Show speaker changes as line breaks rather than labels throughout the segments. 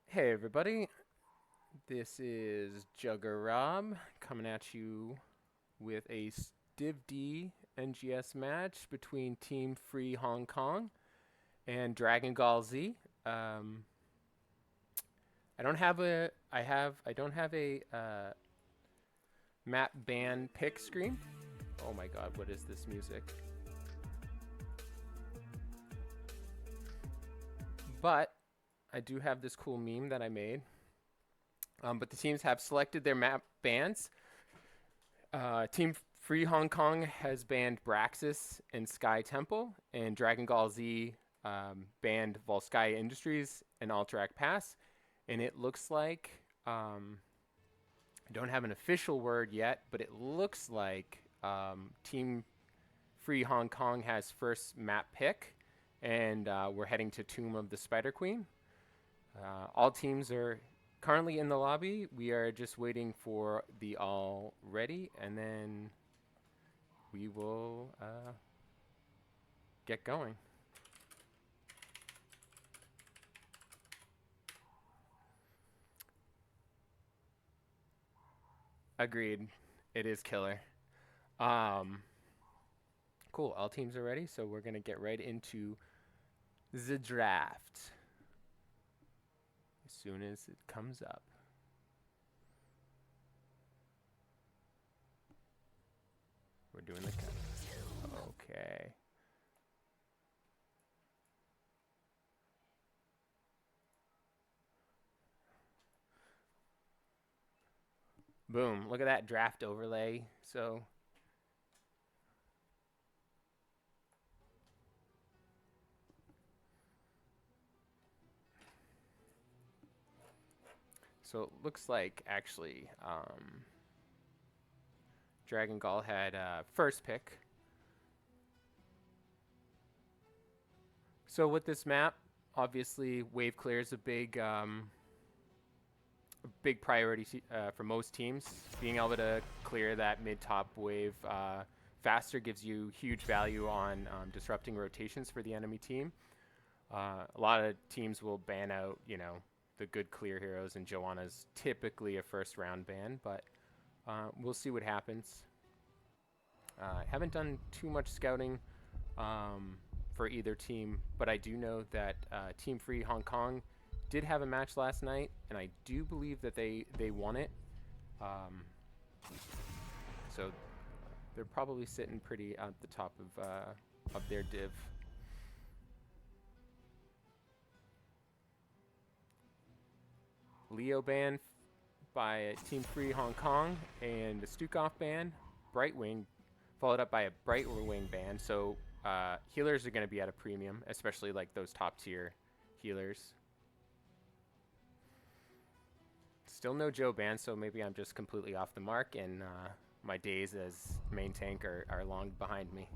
Hey everybody, this is Jugger Rob coming at you with a Div D NGS match between Team Free Hong Kong and Dragon Gall Z. I don't have a map ban pick screen. Oh my god, what is this music? But I do have this cool meme that I made. But the teams have selected their map bans. Team Free Hong Kong has banned Braxis and Sky Temple, and Dragon Gall Z banned Volskaya Industries and Alterac Pass. And it looks like, I don't have an official word yet, but it looks like Team Free Hong Kong has first map pick, and we're heading to Tomb of the Spider Queen. All teams are currently in the lobby. We are just waiting for the all ready, and then we will get going. Agreed. It is killer. Cool. All teams are ready, so we're gonna get right into the draft as soon as it comes up. We're doing the count. Okay. Boom. Look at that draft overlay. So it looks like actually Dragon Gall had first pick. So with this map, obviously wave clear is a big priority for most teams. Being able to clear that mid-top wave faster gives you huge value on disrupting rotations for the enemy team. A lot of teams will ban out, the good clear heroes, and Joanna's typically a first round ban, but we'll see what happens. I haven't done too much scouting for either team, but I do know that Team Free Hong Kong did have a match last night, and I do believe that they won it. So they're probably sitting pretty at the top of their div. Leo ban by Team Free Hong Kong, and a Stukov ban, Brightwing, followed up by a Brightwing ban. So healers are going to be at a premium, especially like those top tier healers. Still no Joe ban, so maybe I'm just completely off the mark, and my days as main tank are long behind me.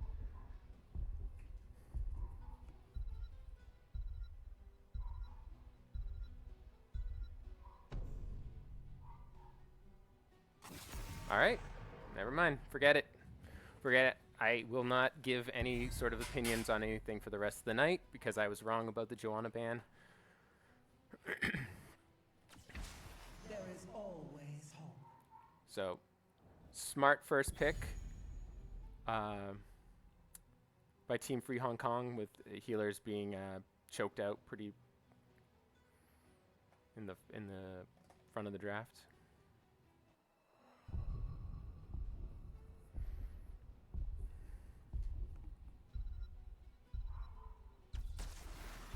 All right, never mind. Forget it. Forget it. I will not give any sort of opinions on anything for the rest of the night because I was wrong about the Joanna ban.
There is always hope.
So, smart first pick by Team Free Hong Kong, with healers being choked out pretty in the front of the draft.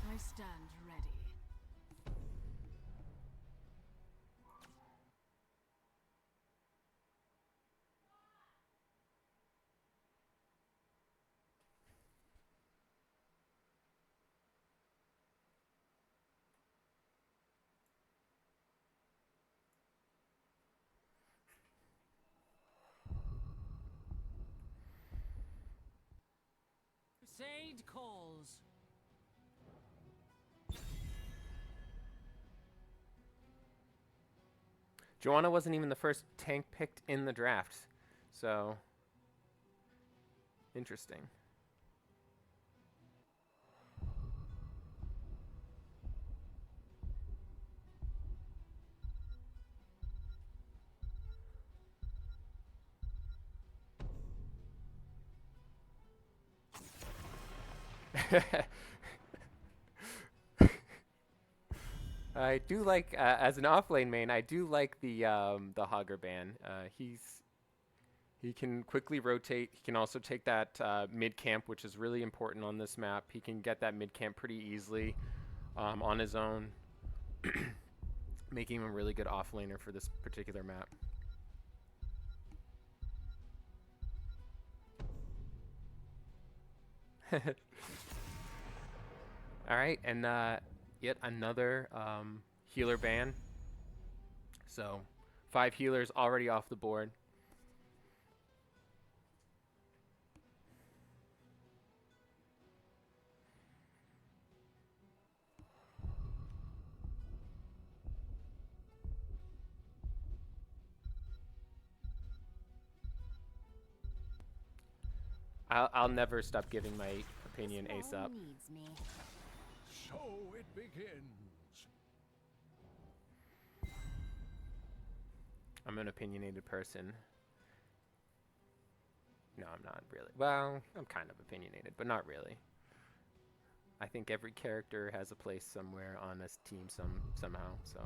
I stand ready. Crusade calls.
Joanna wasn't even the first tank picked in the draft, so interesting. I do like, as an offlane main, I do like the Hogger ban. He can quickly rotate. He can also take that mid camp, which is really important on this map. He can get that mid camp pretty easily on his own, making him a really good offlaner for this particular map. All right, and yet another healer ban. So 5 healers already off the board. I'll never stop giving my opinion ASAP.
So it begins.
I'm an opinionated person. No, I'm not really. Well, I'm kind of opinionated, but not really. I think every character has a place somewhere on this team somehow, so.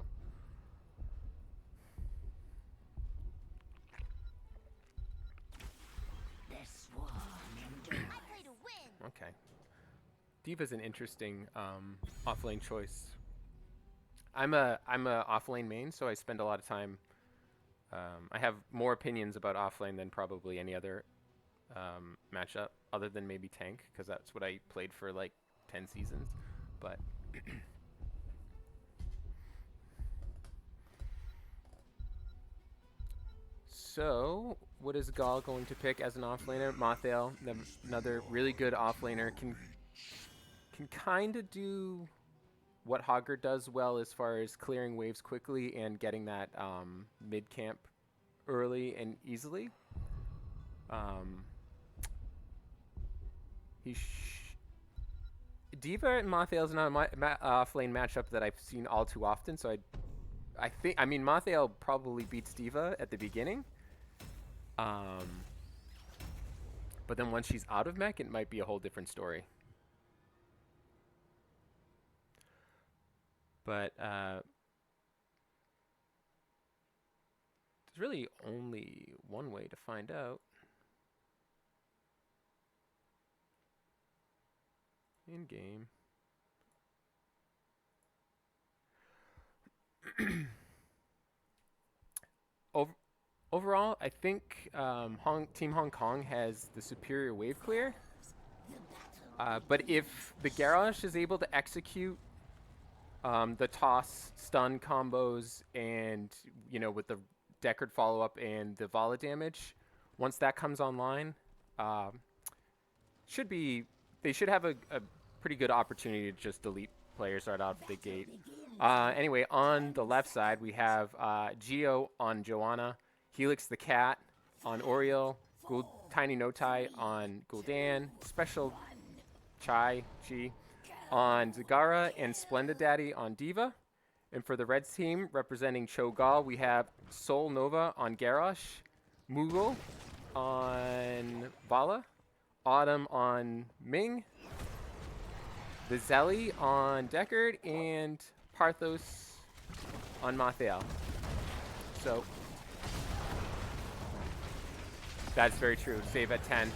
This one. I play to win.
Okay. D.Va's an interesting offlane choice. I'm a offlane main, so I spend a lot of time. I have more opinions about offlane than probably any other matchup, other than maybe tank, because that's what I played for like 10 seasons. But so, what is Gall going to pick as an offlaner? Mathael, another really good offlaner, can kind of do what Hogger does well as far as clearing waves quickly and getting that mid camp early and easily. D.Va and Mathael is not a offlane matchup that I've seen all too often, so I mean Mathael probably beats D.Va at the beginning. But then once she's out of mech, it might be a whole different story. But there's really only one way to find out. In game. Overall, I think Team Hong Kong has the superior wave clear. But if the Garrosh is able to execute the toss, stun combos, and with the Deckard follow-up and the Vala damage, once that comes online, they should have a pretty good opportunity to just delete players right out of the gate. Anyway, on the left side, we have Geo on Joanna, Helix the Cat on Oriel, Tiny Notai on Gul'dan, Special Chi on Zagara, and Splendid Daddy on D.Va. And for the Reds team, representing Cho'Gall, we have Sol Nova on Garrosh, Moogle on Vala, Autumn on Ming, Vizeli on Deckard, and Parthos on Mathael. So that's very true. Save at 10.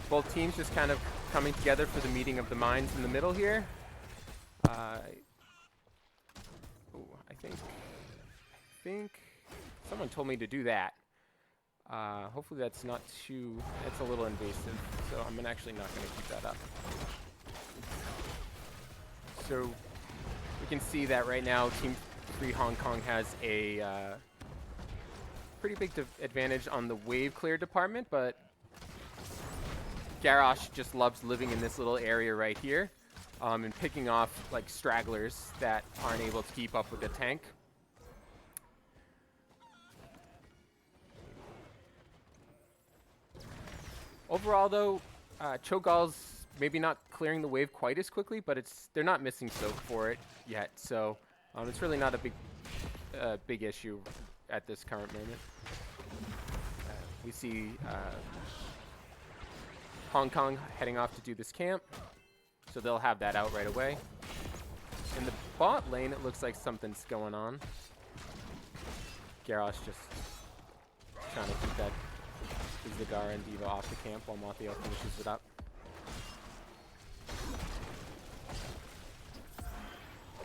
Both teams just kind of coming together for the meeting of the minds in the middle here. I think someone told me to do that. Hopefully that's not too, it's a little invasive, so I'm actually not going to keep that up. So we can see that right now Team 3 Hong Kong has a pretty big advantage on the wave clear department, but Garrosh just loves living in this little area right here, and picking off like stragglers that aren't able to keep up with the tank. Overall, though, Cho'Gall's maybe not clearing the wave quite as quickly, but they're not missing soak for it yet, so it's really not a big issue at this current moment. We see Hong Kong heading off to do this camp, so they'll have that out right away. In the bot lane, it looks like something's going on. Garrosh just trying to keep that Zagara and Diva off the camp while Mathiel finishes it up.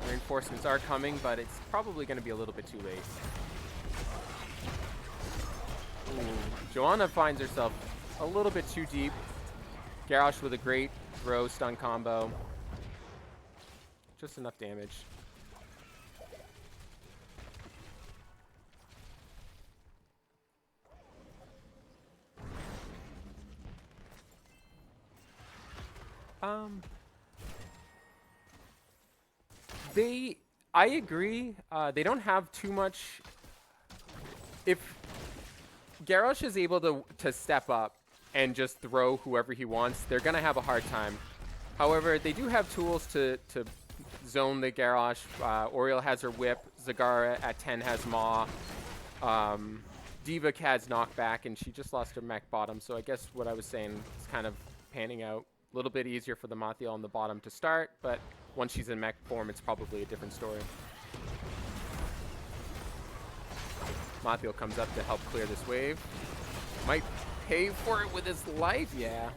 Reinforcements are coming, but it's probably going to be a little bit too late. Ooh, Joanna finds herself a little bit too deep. Garrosh with a great throw stun combo. Just enough damage. I agree. They don't have too much. If Garrosh is able to step up and just throw whoever he wants, they're gonna have a hard time. However, they do have tools to zone the Garrosh. Oriel has her whip. Zagara at 10 has Maw. Diva has knockback, and she just lost her mech bottom. So I guess what I was saying is kind of panning out. A little bit easier for the Mathiel on the bottom to start, but once she's in mech form, it's probably a different story. Mathiel comes up to help clear this wave. Might pay for it with his life, yeah.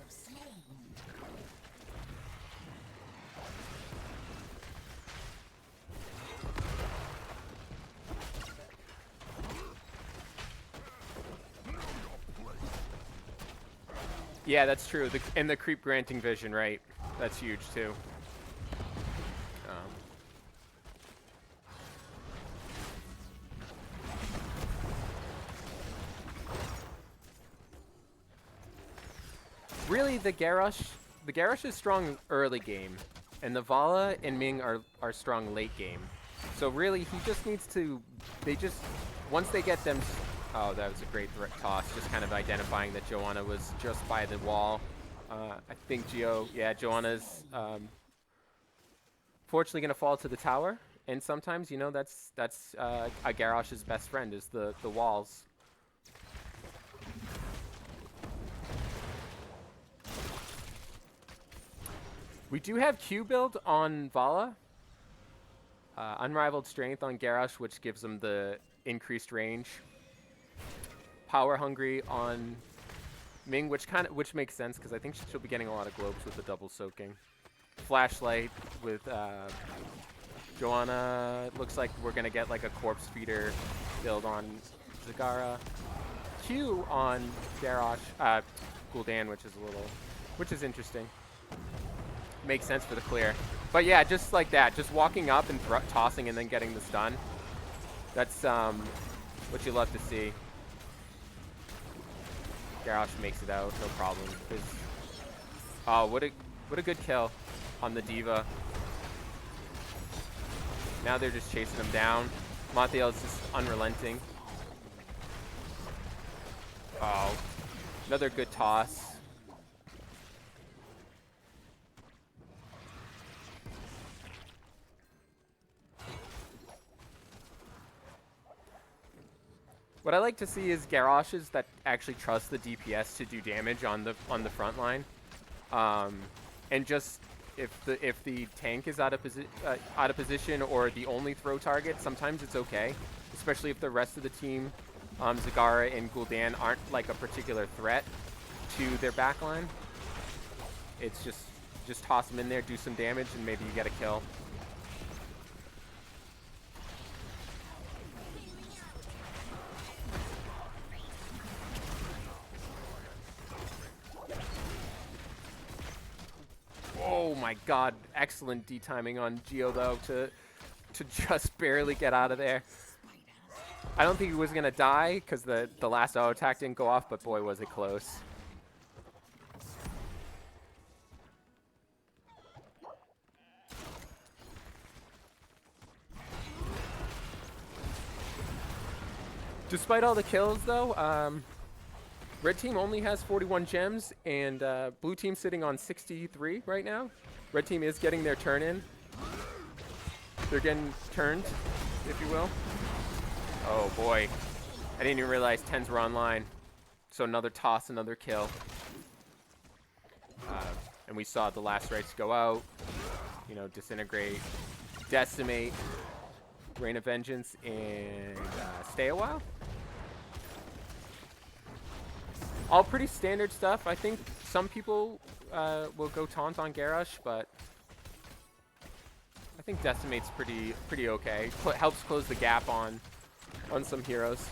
Yeah, that's true. And the creep granting vision, right? That's huge too. Really, the Garrosh is strong early game, and the Vala and Ming are strong late game. So really, he just needs to. Once they get them. Oh, that was a great toss. Just kind of identifying that Joanna was just by the wall. I think Joanna's fortunately going to fall to the tower. And sometimes, you know, that's a Garrosh's best friend is the walls. We do have Q build on Vala. Unrivaled strength on Garrosh, which gives him the increased range. Power hungry on Ming, which makes sense because I think she'll be getting a lot of globes with the double soaking. Flashlight with Joanna. Looks like we're gonna get like a corpse feeder build on Zagara. Q on Garrosh, Gul'dan, which is interesting. Makes sense for the clear. But yeah, just like that, just walking up and tossing and then getting the stun. That's what you love to see. Garrosh makes it out, no problem. Oh, what a good kill on the Diva. Now they're just chasing him down. Mathiel is just unrelenting. Oh, another good toss. What I like to see is Garroshes that actually trust the DPS to do damage on the front line, and just if the tank is out of position or the only throw target, sometimes it's okay, especially if the rest of the team, Zagara and Gul'dan, aren't like a particular threat to their backline. It's just toss them in there, do some damage, and maybe you get a kill. Oh my god, excellent D-timing on Geo though to just barely get out of there. I don't think he was gonna die because the last auto attack didn't go off, but boy was it close. Despite all the kills, though, red team only has 41 gems, and blue team sitting on 63 right now. Red team is getting their turn in. They're getting turned, if you will. Oh boy, I didn't even realize 10s were online. So another toss, another kill. And we saw the last rites go out. You know, disintegrate, decimate, Rain of Vengeance, and stay a while. All pretty standard stuff. I think some people will go taunt on Garrosh, but I think decimate's pretty okay. Helps close the gap on some heroes.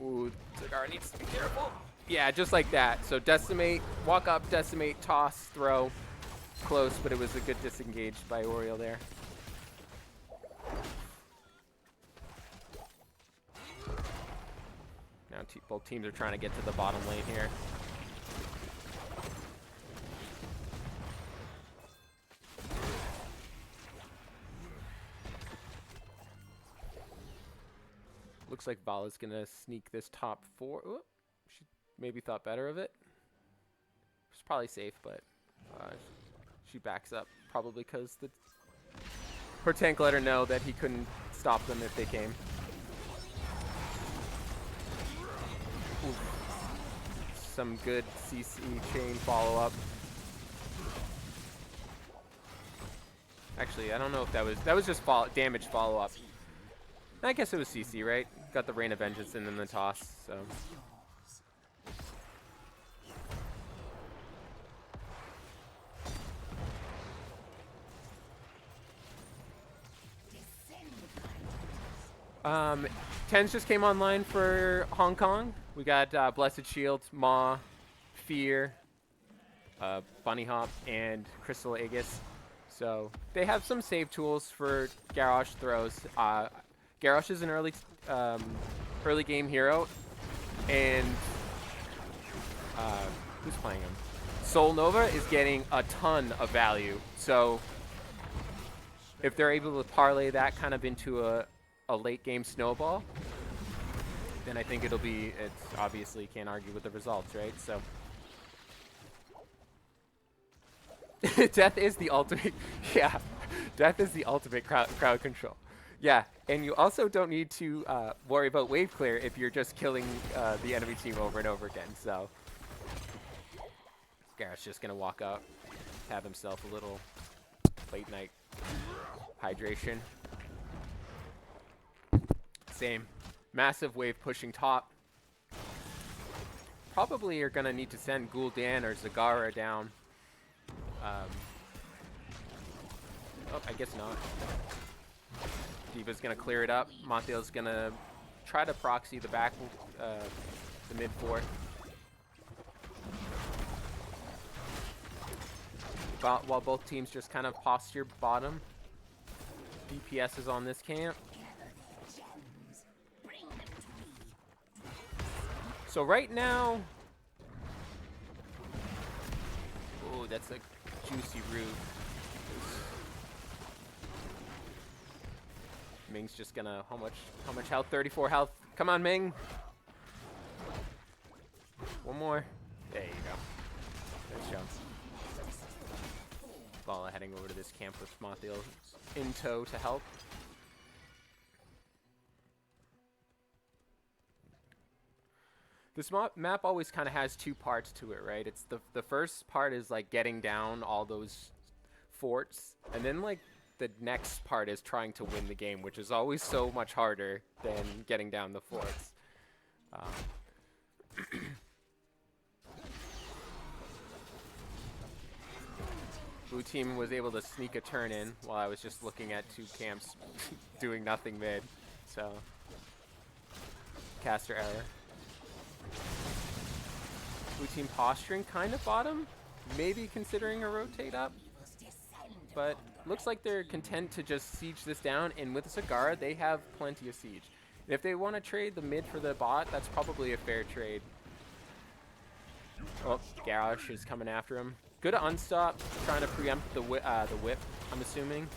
Ooh, Zagara needs to be careful. Yeah, just like that. So decimate, walk up, decimate, toss, throw. Close, but it was a good disengage by Oriel there. Now both teams are trying to get to the bottom lane here. Looks like Vala's gonna sneak this top 4. Ooh, she maybe thought better of it. It's probably safe, but she backs up probably because her tank let her know that he couldn't stop them if they came. Oof. Some good CC chain follow-up. Actually, I don't know if that was just damage follow-up. I guess it was CC, right? Got the Rain of Vengeance and then the toss, so. Tens just came online for Hong Kong. We got Blessed Shield, Maw, Fear, Bunny Hop, and Crystal Aegis. So they have some save tools for Garrosh throws. Garrosh is an early game hero, and who's playing him? Soul Nova is getting a ton of value. So if they're able to parlay that kind of into a late game snowball, then I think it's obviously can't argue with the results, right? So death is the ultimate, yeah, death is the ultimate crowd control. Yeah, and you also don't need to worry about wave clear if you're just killing the enemy team over and over again. So Garrett's just gonna walk up, have himself a little late night hydration. Same. Massive wave pushing top. Probably are gonna need to send Gul'dan or Zagara down. Oh, I guess not. D.Va's gonna clear it up. Montiel's gonna try to proxy the back, the mid 4. While both teams just kind of posture bottom. DPS is on this camp. So right now, oh, that's a juicy root. Ming's just gonna, how much health? 34 health. Come on, Ming. One more. There you go. Nice jump. Vala heading over to this camp with Smathiel in tow to help. This map always kind of has 2 parts to it, right? It's the first part is like getting down all those forts, and then like the next part is trying to win the game, which is always so much harder than getting down the forts. Blue team was able to sneak a turn in while I was just looking at 2 camps doing nothing mid. So caster error. Blue team posturing kind of bottom. maybe considering a rotate up, but looks like they're content to just siege this down, and with Zagara, they have plenty of siege. And if they want to trade the mid for the bot, that's probably a fair trade. Oh, Garrosh is coming after him. Good unstop, trying to preempt the whip, I'm assuming.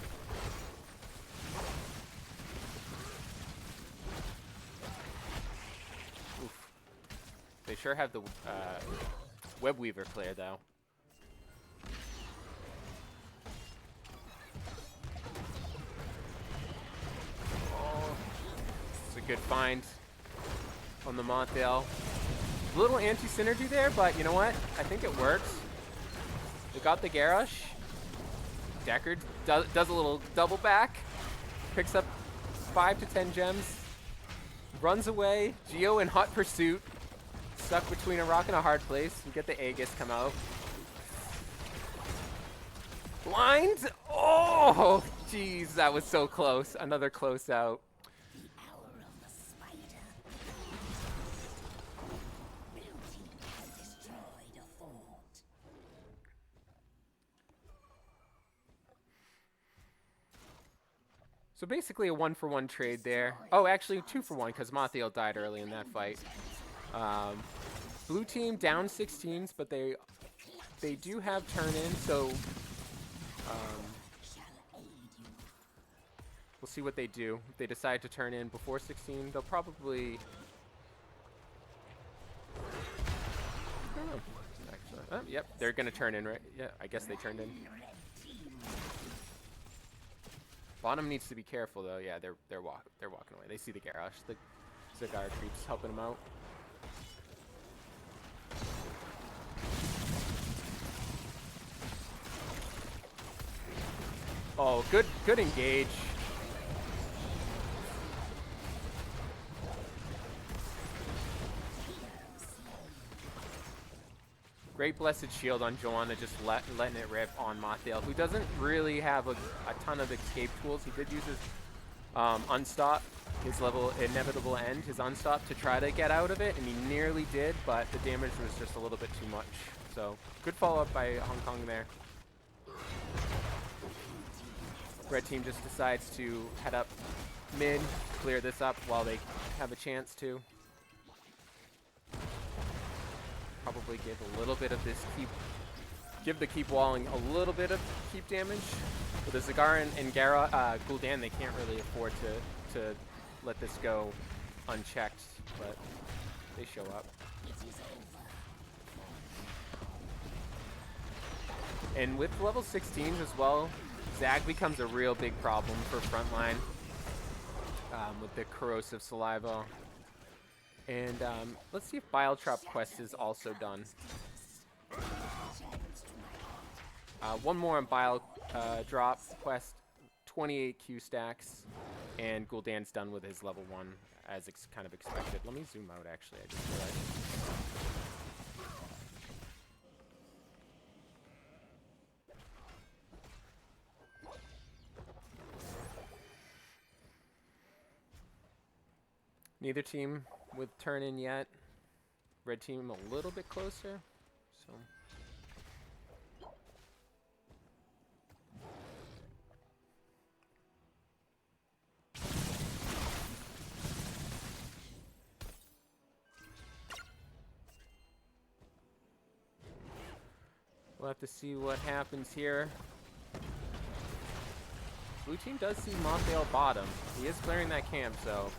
Oof. They sure have the Web Weaver clear, though. Oh, it's a good find on the Monthale. A little anti-synergy there, but you know what? I think it works. They got the Garrosh. Deckard does a little double back. Picks up 5 to 10 gems. Runs away. Geo in hot pursuit. Stuck between a rock and a hard place. We get the Aegis come out. Blind! Oh, jeez, that was so close. Another close out. So basically a 1-for-1 trade there. Oh, actually 2-for-1 because Mathiel died early in that fight. Blue team down 16s, but they do have turn-in, so we'll see what they do. If they decide to turn in before 16, they'll probably... I don't know. Actually, yep, they're going to turn in, right? Yeah, I guess they turned in. Bottom needs to be careful though. Yeah, they're walking away. They see the Garrosh. The Zagara creeps helping them out. Oh, good engage. Great Blessed Shield on Joanna, just letting it rip on Mathiel, who doesn't really have a ton of escape tools. He did use his unstop, his level inevitable end, his unstop to try to get out of it, and he nearly did, but the damage was just a little bit too much. So good follow-up by Hong Kong there. Red team just decides to head up mid, clear this up while they have a chance to. Probably give a little bit of this give the keep walling a little bit of keep damage. With the Zagara and Gul'dan, they can't really afford to let this go unchecked, but they show up. And with level 16s as well, Zag becomes a real big problem for frontline with the corrosive saliva. And let's see if Bile Trap quest is also done. One more on Bile Drop quest, 28 Q stacks, and Gul'dan's done with his level 1 as kind of expected. Let me zoom out actually, I just realized. Neither team with turn in yet. Red team a little bit closer. So we'll have to see what happens here. Blue team does see Monthale bottom. He is clearing that camp, so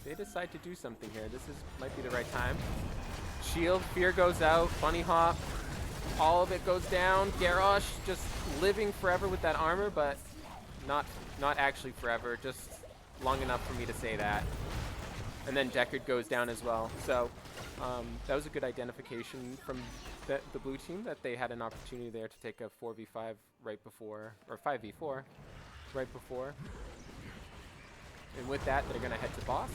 they decide to do something here. This might be the right time. Shield, Fear goes out, Bunny Hop, all of it goes down. Garrosh just living forever with that armor, but not actually forever, just long enough for me to say that. And then Deckard goes down as well. So that was a good identification from the blue team that they had an opportunity there to take a 4v5 right before, or 5v4 right before. And with that, they're going to head to boss.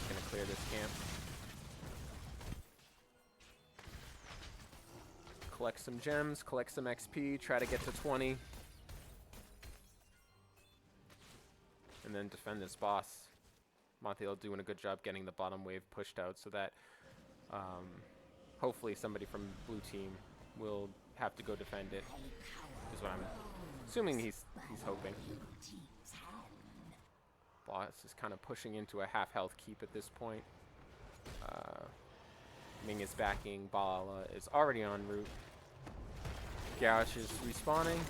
Going to clear this camp. Collect some gems, collect some XP, try to get to 20. and then defend this boss. Montiel doing a good job getting the bottom wave pushed out so that hopefully somebody from blue team will have to go defend it, is what I'm assuming he's hoping. Boss is kind of pushing into a half health keep at this point. Ming is backing. Bala is already en route. Garrosh is respawning.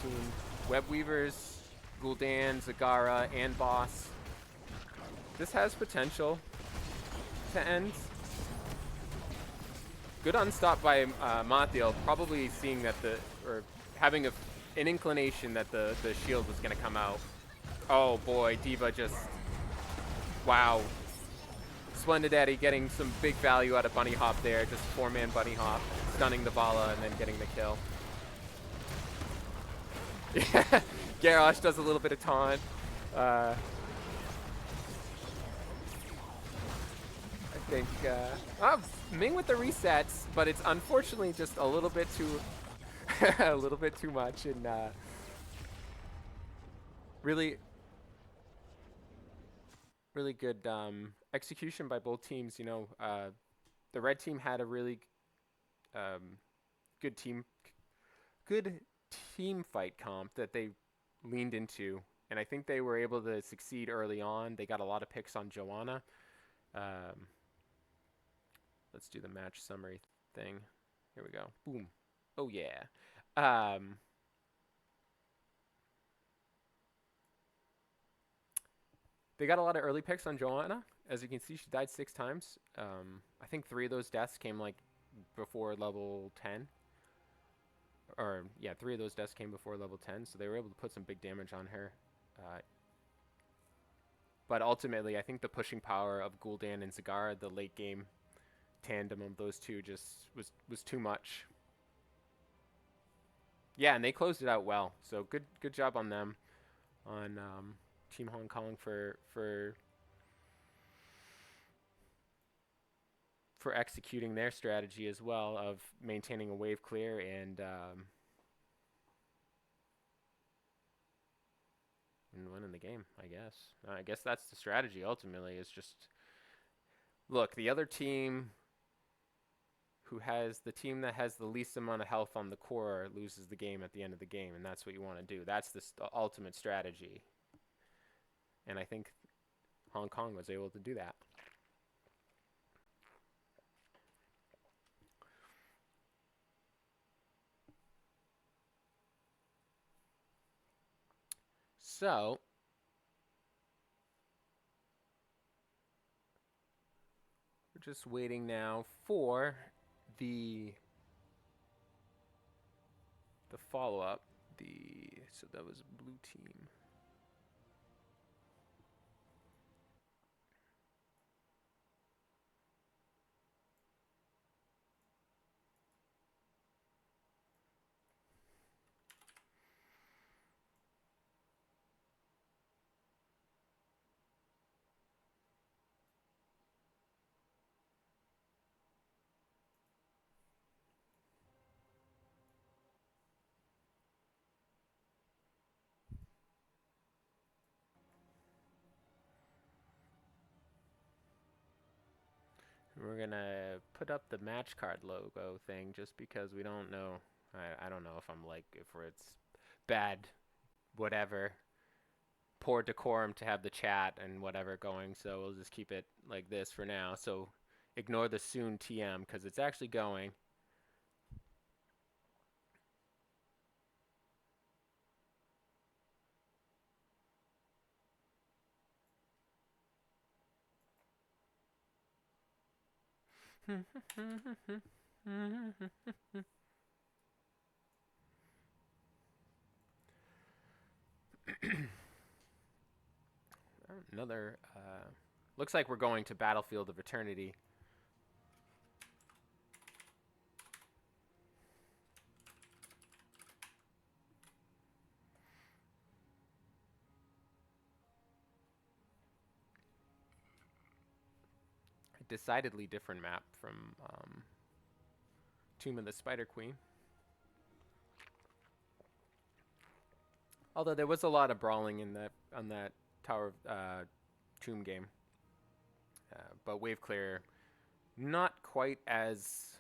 Team Web Weavers, Gul'dan, Zagara, and Boss. This has potential to end. Good unstop by Mathiel, probably seeing that or having an inclination that the shield was going to come out. Oh boy, D.Va just, wow. Splendid Eddie getting some big value out of Bunny Hop there, just 4-man Bunny Hop, stunning the Bala and then getting the kill. Yeah, Garrosh does a little bit of taunt. I think, Ming with the resets, but it's unfortunately just a little bit too, a little bit too much, and really good execution by both teams. You know, the red team had a really good team fight comp that they leaned into, and I think they were able to succeed early on. They got a lot of picks on Joanna. Let's do the match summary thing. Here we go. Boom. Oh yeah. They got a lot of early picks on Joanna. As you can see, she died 6 times. I think 3 of those deaths came like before level 10. Or yeah, 3 of those deaths came before level 10, so they were able to put some big damage on her. But ultimately, I think the pushing power of Gul'dan and Zagara, the late game tandem of those two, just was too much. Yeah, and they closed it out well. So good job on them, on Team Hong Kong for executing their strategy as well of maintaining a wave clear and winning the game. I guess that's the strategy ultimately. Is just look, the other team the team that has the least amount of health on the core loses the game at the end of the game, and that's what you want to do. That's the ultimate strategy. And I think Hong Kong was able to do that. So, we're just waiting now for the follow-up. So that was blue team. We're gonna put up the match card logo thing just because we don't know. I don't know if it's bad, whatever, poor decorum to have the chat and whatever going. So we'll just keep it like this for now. So ignore the soon TM because it's actually going. Another, looks like we're going to Battlefield of Eternity. A decidedly different map from Tomb of the Spider Queen. Although there was a lot of brawling in that on that Tower of Tomb game. But Wave Clear, not quite as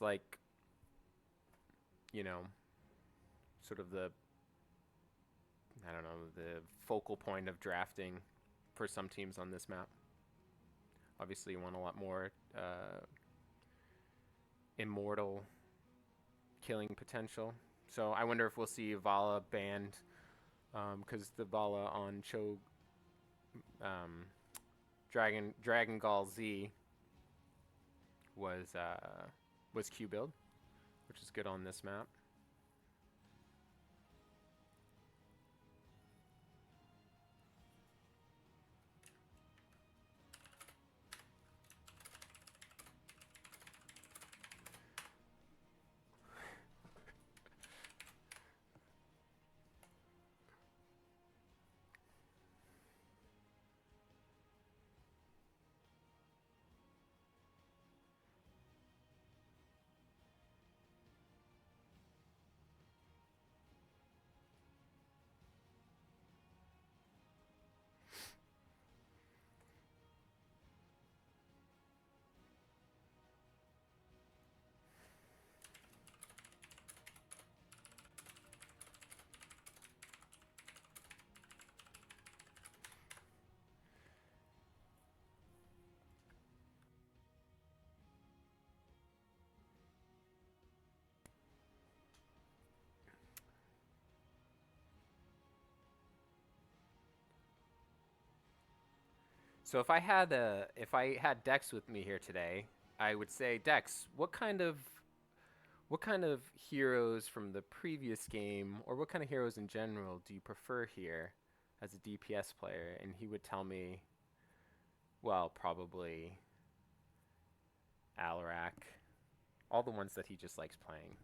like, you know, sort of the, I don't know, the focal point of drafting for some teams on this map. Obviously, you want a lot more immortal killing potential. So I wonder if we'll see Vala banned, because the Vala on Dragon Gall Z was Q build, which is good on this map. So if I had Dex with me here today, I would say, Dex, what kind of heroes from the previous game, or what kind of heroes in general, do you prefer here as a DPS player? And he would tell me, well, probably Alarak, all the ones that he just likes playing,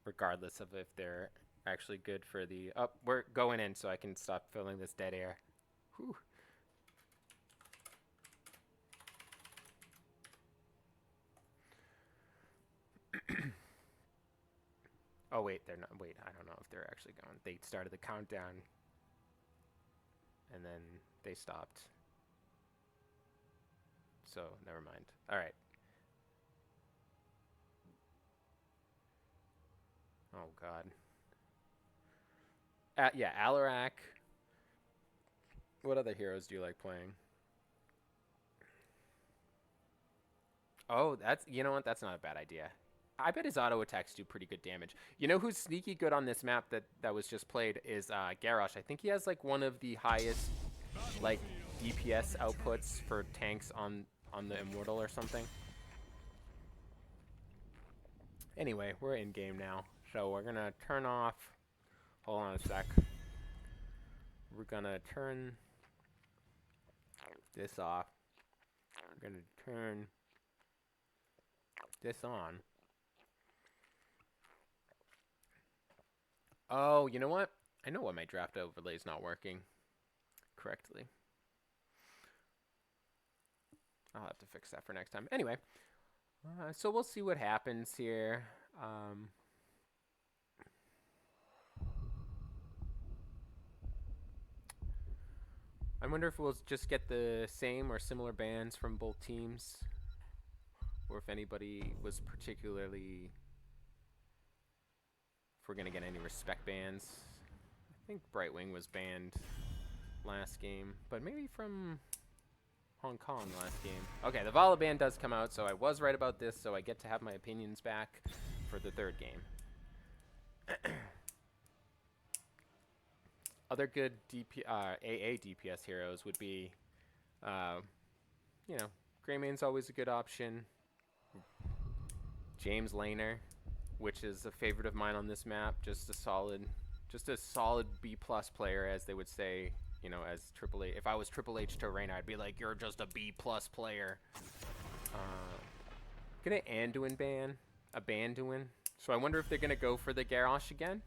regardless of if they're actually good for the... Oh, we're going in, so I can stop filling this dead air. Whew. Oh, wait, they're not. Wait, I don't know if they're actually going. They started the countdown, and then they stopped. So, never mind. All right. Oh, God. Yeah, Alarak. What other heroes do you like playing? Oh, you know what? That's not a bad idea. I bet his auto attacks do pretty good damage. You know who's sneaky good on this map that was just played is Garrosh. I think he has like one of the highest like DPS outputs for tanks on the Immortal or something. Anyway, we're in game now, so we're gonna turn off. Hold on a sec. We're gonna turn this off. We're gonna turn this on. Oh, you know what? I know why my draft overlay is not working correctly. I'll have to fix that for next time. Anyway, so we'll see what happens here. I wonder if we'll just get the same or similar bans from both teams, or if anybody was particularly... if we're going to get any respect bans. I think Brightwing was banned last game, but maybe from Hong Kong last game. Okay, the Vala ban does come out, so I was right about this, so I get to have my opinions back for the third game. Other good AA DPS heroes would be, you know, Greymane's always a good option. James Laner, which is a favorite of mine on this map. Just a solid B+ player, as they would say. You know, as Triple H. If I was Triple H to Reign, I'd be like, you're just a B+ player. Gonna Anduin ban, a Banduin. So I wonder if they're gonna go for the Garrosh again.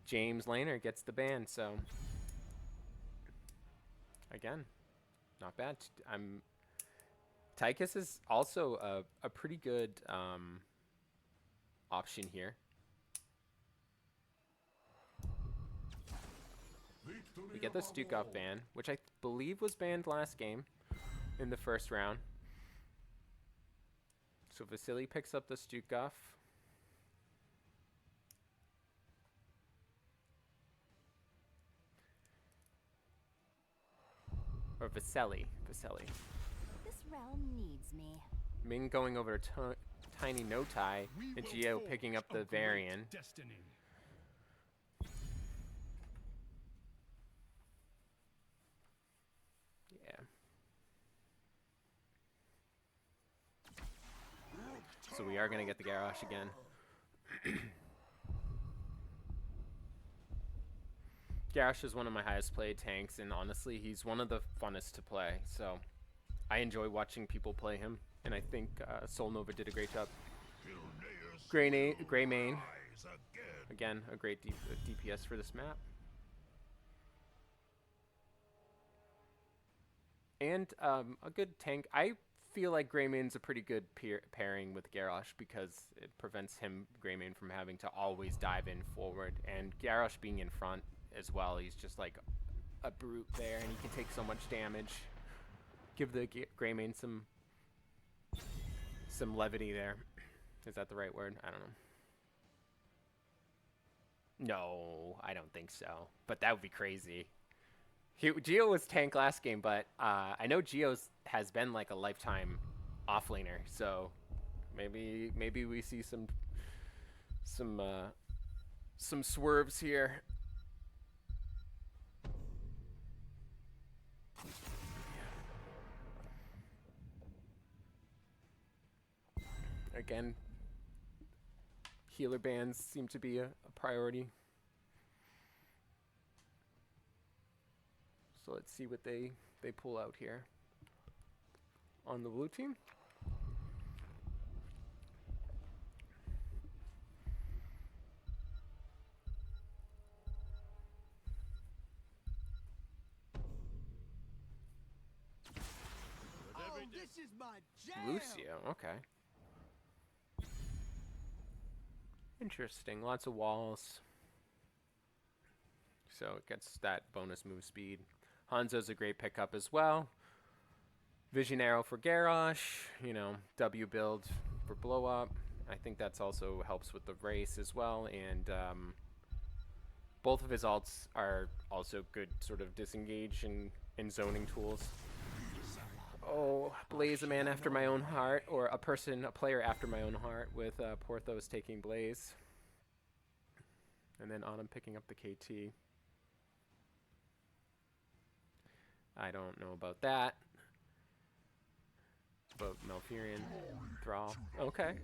James Laner gets the ban, so again, Not bad. Tychus is also a pretty good option here. We get the Stukov ban, which I believe was banned last game in the first round. So Vasily picks up the Stukov. Or Vasily. Vasily.
This realm needs me.
Ming going over to Tiny No Tai, and Geo picking up the Varian.
Destiny.
Yeah. So we are going to get the Garrosh again. Garrosh is one of my highest played tanks, and honestly, he's one of the funnest to play. So I enjoy watching people play him, and I think Soul Nova did a great job. Grey Mane. Again, a great DPS for this map. And a good tank. I feel like Greymane's a pretty good pairing with Garrosh because it prevents Greymane from having to always dive in forward. And Garrosh being in front as well, he's just like a brute there, and he can take so much damage. Give the Greymane some levity there. Is that the right word? I don't know. No, I don't think so. But that would be crazy. Geo was tank last game, but I know Geo has been like a lifetime offlaner, so maybe we see some swerves here. Again, healer bans seem to be a priority. So let's see what they pull out here on the blue team.
Oh, this is my jam.
Lucio, okay. Interesting, lots of walls. So it gets that bonus move speed. Hanzo's a great pickup as well. Vision Arrow for Garrosh, you know, W build for blow up. I think that's also helps with the race as well. And both of his alts are also good sort of disengage and zoning tools. Oh, Blaze, a man after my own heart, or a player after my own heart, with Porthos taking Blaze. And then Autumn picking up the KT. I don't know about that. But Malfurion, Thrall. Okay.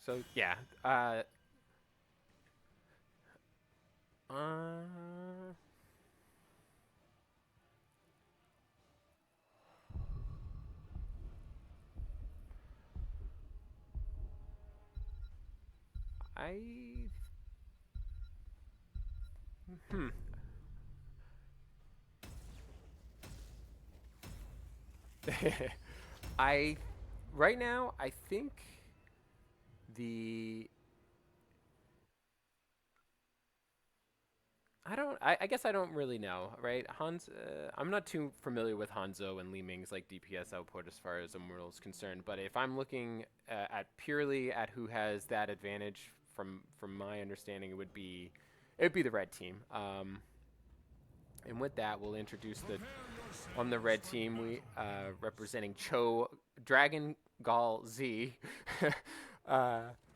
So, yeah. Right now, I think I guess I don't really know, right? I'm not too familiar with Hanzo and Li Ming's like DPS output as far as Immortal is concerned, but if I'm looking at purely at who has that advantage from my understanding, it would be the red team. And with that, we'll introduce on the red team, we representing Cho, Dragon Gall Z,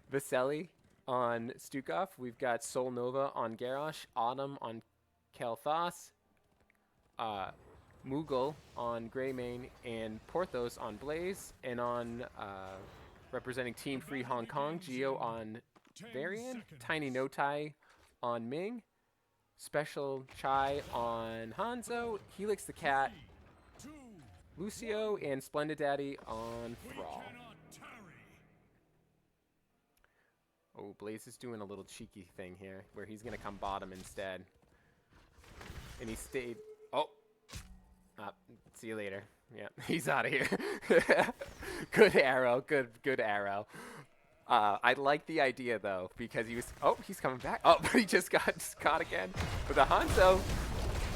Vasily on Stukov. We've got Soul Nova on Garrosh, Autumn on Kel'Thas, Moogle on Greymane, and Porthos on Blaze. And on representing Team Free Hong Kong, Geo on Varian, Tiny No Tai on Ming, Special Chai on Hanzo, Helix the Cat, Lucio, and Splendid Daddy on Thrall. Oh, Blaze is doing a little cheeky thing here, where he's going to come bottom instead. And he stayed... Oh! See you later. Yeah, he's out of here. Good arrow. Good arrow. I like the idea though because he was. Oh, he's coming back. Oh, but he just got caught again with a Hanzo.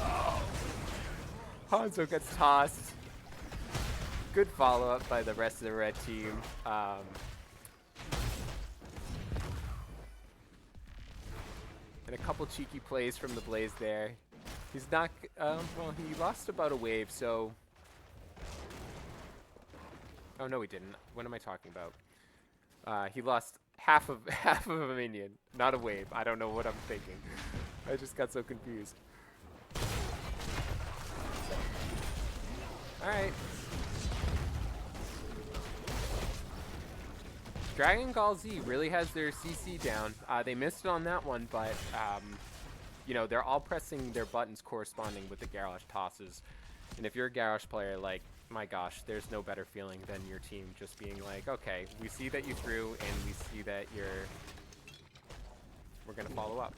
Oh, Hanzo gets tossed. Good follow up by the rest of the red team. And a couple cheeky plays from the Blaze there. He's not. Well, he lost about a wave, so. Oh no, he didn't. What am I talking about? He lost half of half of a minion, not a wave. I don't know what I'm thinking. I just got so confused. All right. Dragon Gall Z really has their CC down. They missed it on that one, but you know, they're all pressing their buttons corresponding with the Garrosh tosses. And if you're a Garrosh player, like, my gosh, there's no better feeling than your team just being like, okay, we see that you threw, and we see that we're gonna follow up.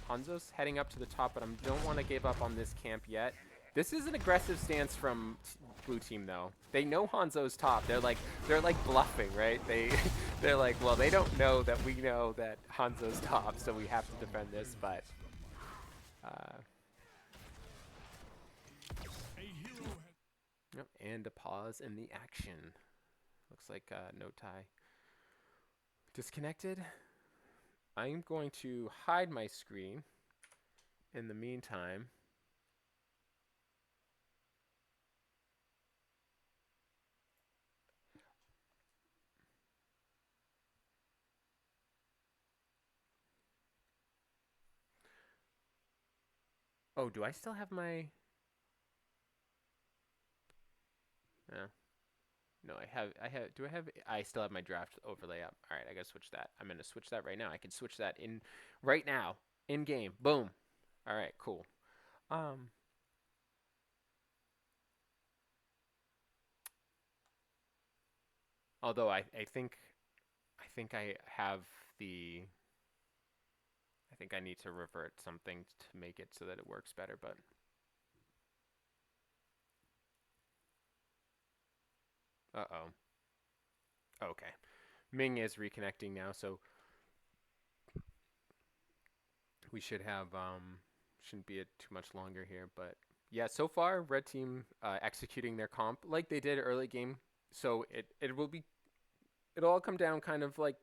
Hanzo's heading up to the top, but I don't want to give up on this camp yet. This is an aggressive stance from blue team, though. They know Hanzo's top. They're like bluffing, right? They're like, well, they don't know that we know that Hanzo's top, so we have to defend this. But yep, and a pause in the action. Looks like no tie. Disconnected. I'm going to hide my screen in the meantime. Oh, do I still have my... No. No, I still have my draft overlay up. All right, I gotta switch that. I'm gonna switch that right now. I can switch that right now, in game. Boom. All right, cool. Although I think I have the... I think I need to revert something to make it so that it works better, but... Uh-oh. Okay. Ming is reconnecting now, so we should have, shouldn't be too much longer here, but yeah, so far, red team executing their comp like they did early game, so it'll all come down kind of like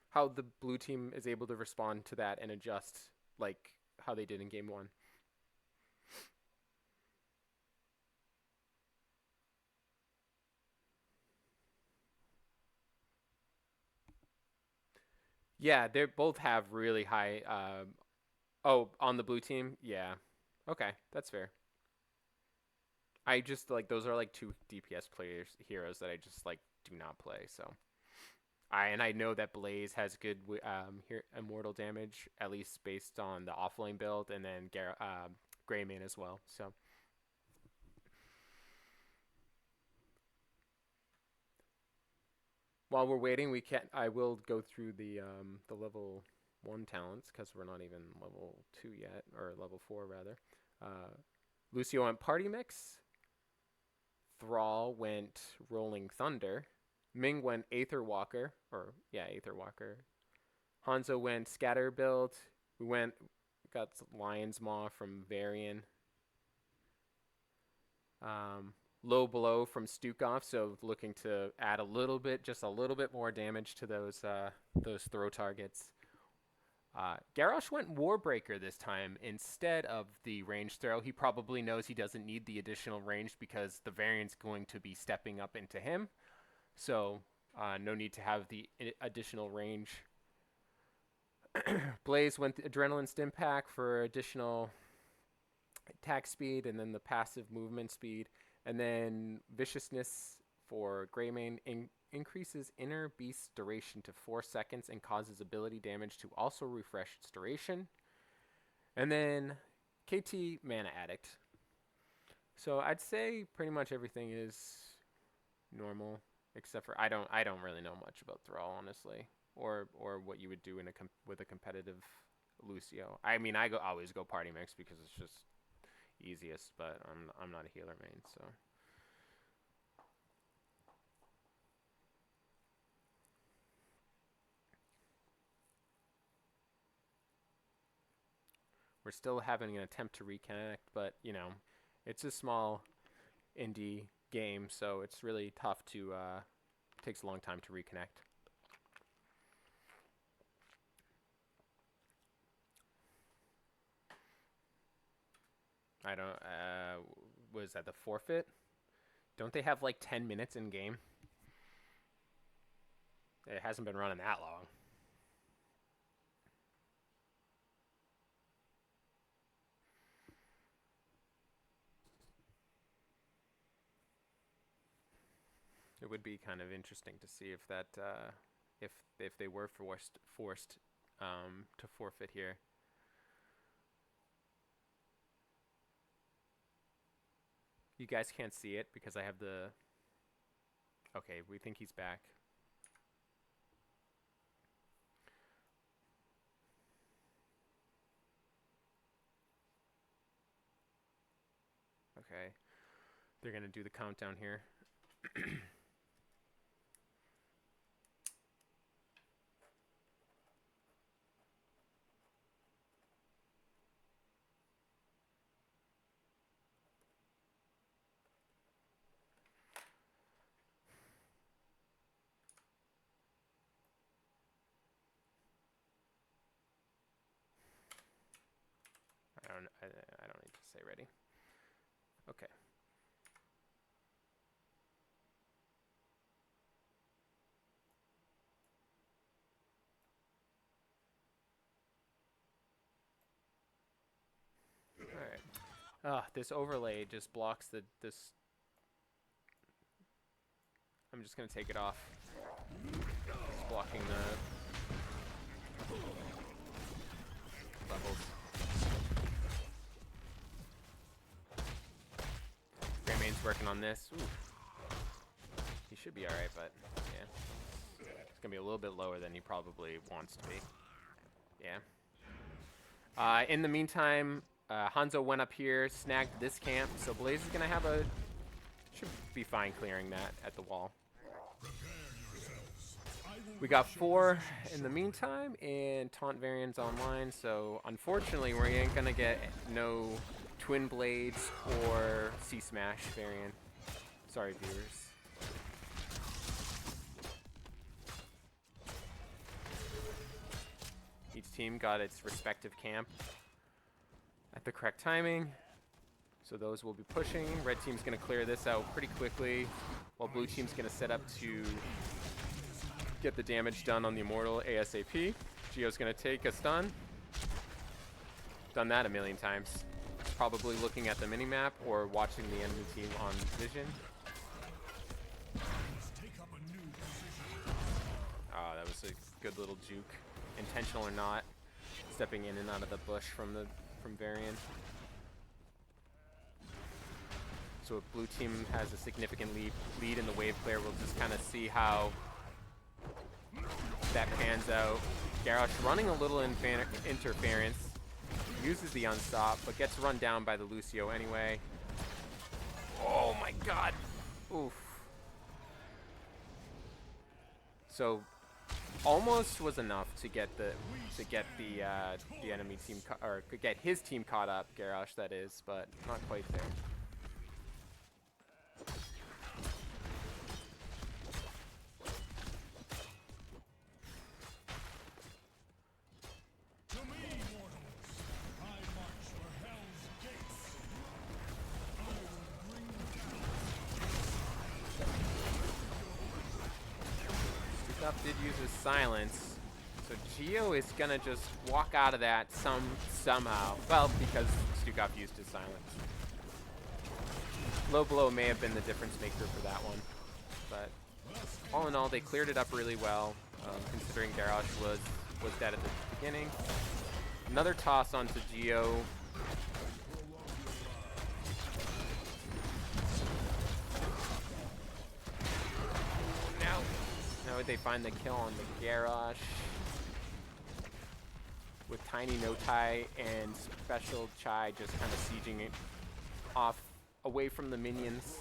how the blue team is able to respond to that and adjust like how they did in game one. Yeah, they both have really high. Oh, on the blue team, yeah. Okay, that's fair. I just like those are like two DPS players heroes that I just like do not play. So I know that Blaze has good immortal damage, at least based on the offlane build, and then Greymane as well. So. While we're waiting, I will go through the level 1 talents because we're not even level 2 yet, or level 4 rather. Lucio went Party Mix. Thrall went Rolling Thunder. Ming went Aether Walker, Aether Walker. Hanzo went Scatter build. We got Lion's Maw from Varian. Low Blow from Stukov, so looking to add just a little bit more damage to those throw targets. Garrosh went Warbreaker this time instead of the range throw. He probably knows he doesn't need the additional range because the variant's going to be stepping up into him. So no need to have the additional range. Blaze went Adrenaline Stim Pack for additional attack speed and then the passive movement speed. And then Viciousness for Greymane increases Inner Beast's duration to 4 seconds and causes ability damage to also refresh its duration. And then KT Mana Addict. So I'd say pretty much everything is normal, except for I don't really know much about Thrall, honestly, or what you would do with a competitive Lucio. I mean, I always go Party Mix because it's just easiest, but I'm not a healer main, so. We're still having an attempt to reconnect, but you know, it's a small indie game, so it's really tough to takes a long time to reconnect. I don't was that the forfeit? Don't they have like 10 minutes in game? It hasn't been running that long. It would be kind of interesting to see if that if they were forced to forfeit here. You guys can't see it because I have the. Okay, we think he's back. Okay, they're gonna do the countdown here. I don't need to say ready. Okay. All right. This overlay just blocks this. I'm just gonna take it off. It's blocking the levels. Greymane's working on this. Ooh. He should be alright, but yeah. It's gonna be a little bit lower than he probably wants to be. Yeah. In the meantime, Hanzo went up here, snagged this camp, so Blaze is gonna have should be fine clearing that at the wall. We got 4 in the meantime, and Taunt variants online, so unfortunately we ain't gonna get no Twin Blades or C-Smash variant. Sorry, viewers. Each team got its respective camp at the correct timing, so those will be pushing. Red team's gonna clear this out pretty quickly, while blue team's gonna set up to get the damage done on the Immortal ASAP. Gio's gonna take a stun. Done that a million times. Probably looking at the minimap or watching the enemy team on vision. Oh, that was a good little juke, intentional or not. Stepping in and out of the bush from Varian. So if blue team has a significant lead in the wave clear, we'll just kind of see how that pans out. Garrosh running a little interference. Uses the unstop, but gets run down by the Lucio anyway. Oh my god. Oof. So almost was enough to get the enemy team or get his team caught up, Garrosh that is, but not quite there. Did use his silence, so Gio is gonna just walk out of that somehow. Well, because Stukov used his silence. Low blow may have been the difference maker for that one, but all in all, they cleared it up really well, considering Garrosh was dead at the beginning. Another toss onto Gio. Now they find the kill on the Garrosh with Tiny No Tie and Special Chai just kind of sieging off away from the minions.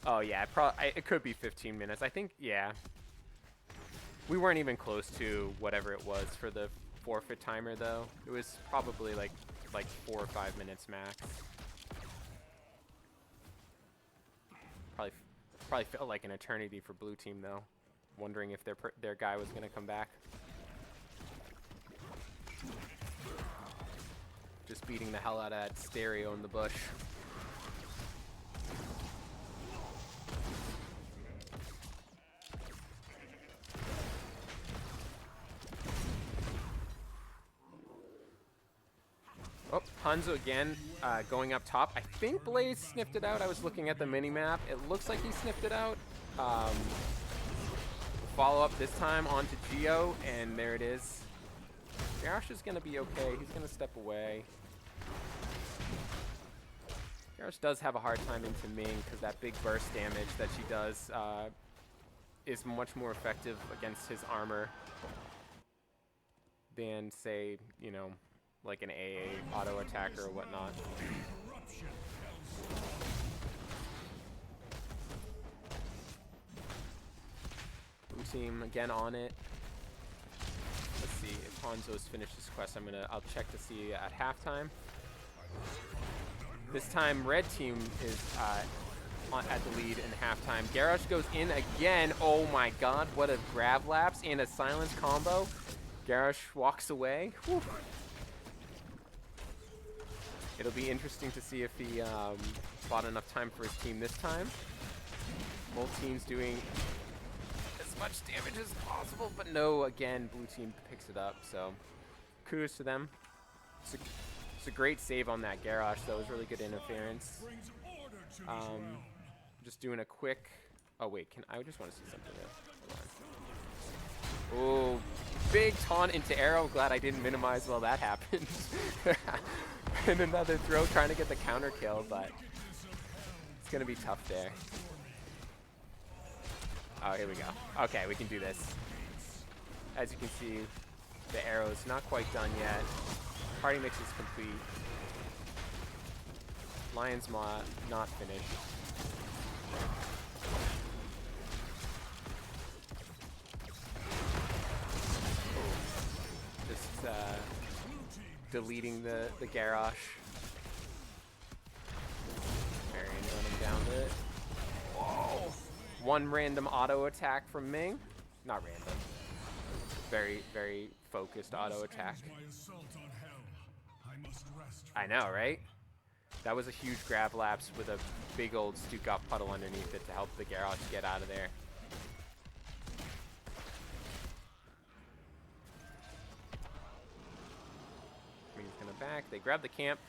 Oh yeah, it could be 15 minutes. I think, yeah. We weren't even close to whatever it was for the forfeit timer though. It was probably like 4 or 5 minutes max. Probably felt like an eternity for blue team though, wondering if their guy was gonna come back. Just beating the hell out of that stereo in the bush. Oh, Hanzo again, going up top. I think Blaze sniffed it out. I was looking at the mini-map. It looks like he sniffed it out. Follow up this time onto Geo, and there it is. Garrosh is going to be okay. He's going to step away. Garrosh does have a hard time into Ming because that big burst damage that she does is much more effective against his armor than, say, you know, like an AA auto attacker or whatnot. Blue team again on it. Let's see if Hanzo's finished his quest. I'll check to see at halftime. This time red team is at the lead in halftime. Garrosh goes in again. Oh my god, what a grab lapse and a silence combo. Garrosh walks away. Whew. It'll be interesting to see if he bought enough time for his team this time. Both teams doing as much damage as possible, but no, again, blue team picks it up, so kudos to them. It's a great save on that Garrosh, though. It was really good interference. Just doing a quick... Oh, wait, I just want to see something there. Oh, big taunt into arrow. Glad I didn't minimize while that happened. And another throw trying to get the counter kill, but it's going to be tough there. Oh, here we go. Okay, we can do this. As you can see, the arrow's not quite done yet. Party mix is complete. Lion's Maw not finished. Just deleting the Garrosh. Marion running down to it. Whoa! One random auto attack from Ming. Not random. Very, very focused auto attack. I know, right? That was a huge grab lapse with a big old Stukov puddle underneath it to help the Garrosh get out of there. Ming's gonna back. They grab the camp.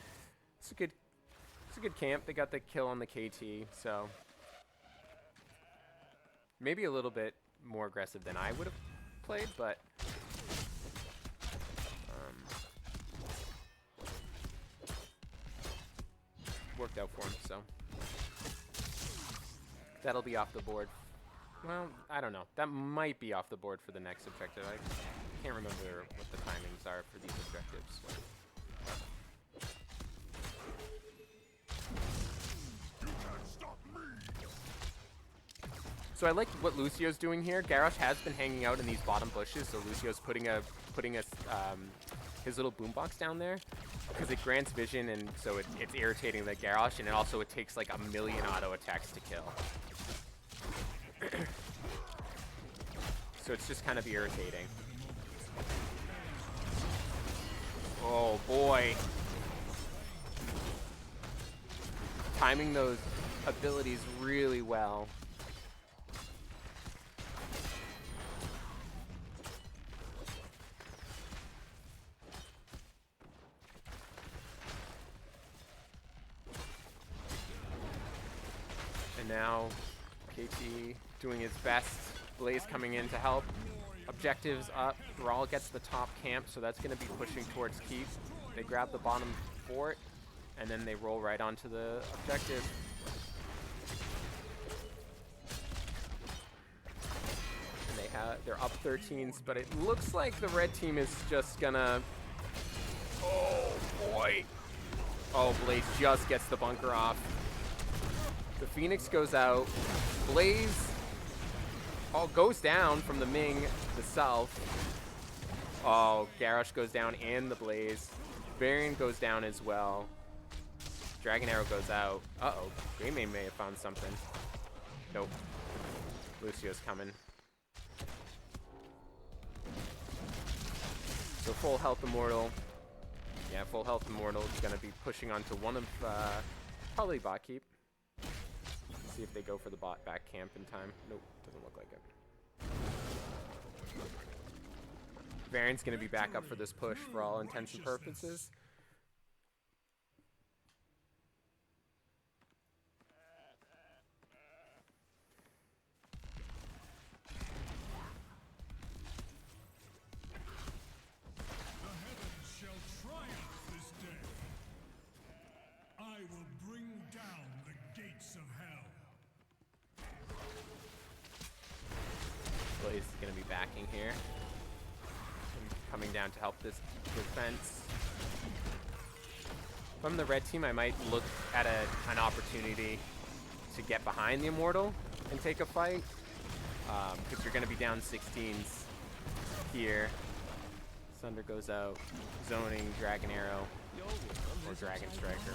It's a good camp. They got the kill on the KT, so maybe a little bit more aggressive than I would have played, but worked out for him, so that'll be off the board. Well, I don't know. That might be off the board for the next objective. I can't remember what the timings are for these objectives. So I like what Lucio's doing here. Garrosh has been hanging out in these bottom bushes, so Lucio's putting his little boombox down there because it grants vision, and so it's irritating the Garrosh, and it takes like a million auto attacks to kill. So it's just kind of irritating. Oh boy. Timing those abilities really well. Now, KT doing his best. Blaze coming in to help. Objectives up. Thrall gets the top camp, so that's going to be pushing towards keep. They grab the bottom fort, and then they roll right onto the objective. And they're up 13s, but it looks like the red team is just gonna... Oh, boy. Oh, Blaze just gets the bunker off. The Phoenix goes out. Blaze goes down from the Ming, the south. Oh, Garrosh goes down and the Blaze. Varian goes down as well. Dragon Arrow goes out. Uh-oh. Greymane may have found something. Nope. Lucio's coming. So full health Immortal. Yeah, full health Immortal is going to be pushing onto one of, probably bot keep. See if they go for the bot back camp in time. Nope, doesn't look like it. Varian's going to be back up for this push for all intents and purposes. Blaze is going to be backing here. Coming down to help this defense. If I'm the red team, I might look at an opportunity to get behind the Immortal and take a fight. Because you're going to be down 16s here. Sunder goes out. Zoning, Dragon Arrow, or Dragon Striker.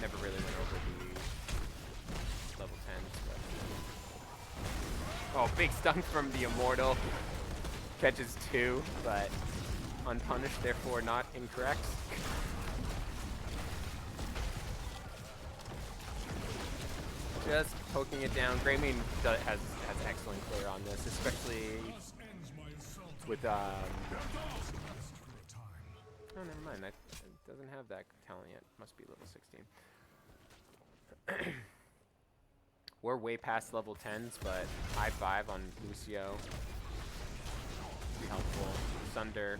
Never really went over the level 10s. But... Oh, big stun from the Immortal. Catches 2, but unpunished, therefore not incorrect. Just poking it down. Greymane has excellent clear on this, especially with oh, never mind. That doesn't have that talent yet. Must be level 16. We're way past level 10s, but high 5 on Lucio. Be helpful. Sunder,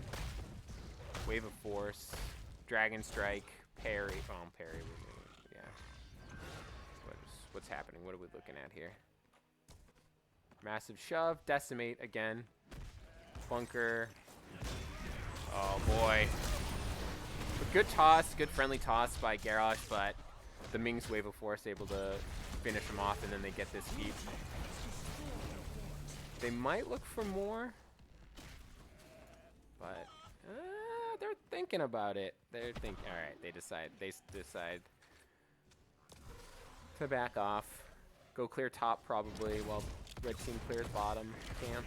Wave of Force, Dragon Strike, parry. Oh, parry. Yeah. What's happening? What are we looking at here? Massive shove, decimate again. Bunker. Oh boy. Good toss, good friendly toss by Garrosh, but the Ming's Wave of Force able to finish him off, and then they get this keep. They might look for more, but they're thinking about it. They're thinking. All right, they decide to back off, go clear top probably, while red team clears bottom camp.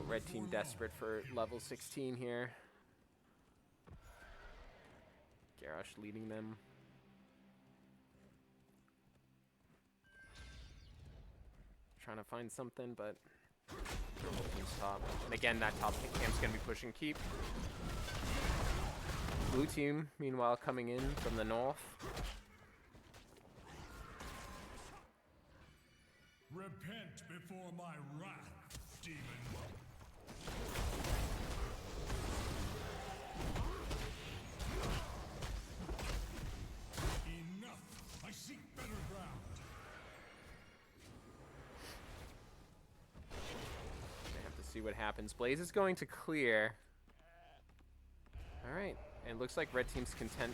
Red team desperate for level 16 here. Garrosh leading them. Trying to find something, but top. And again, that top camp's gonna be pushing keep. Blue team, meanwhile, coming in from the north.
Repent before my wrath, demon. Enough! I seek better ground.
I have to see what happens. Blaze is going to clear. All right, and it looks like red team's content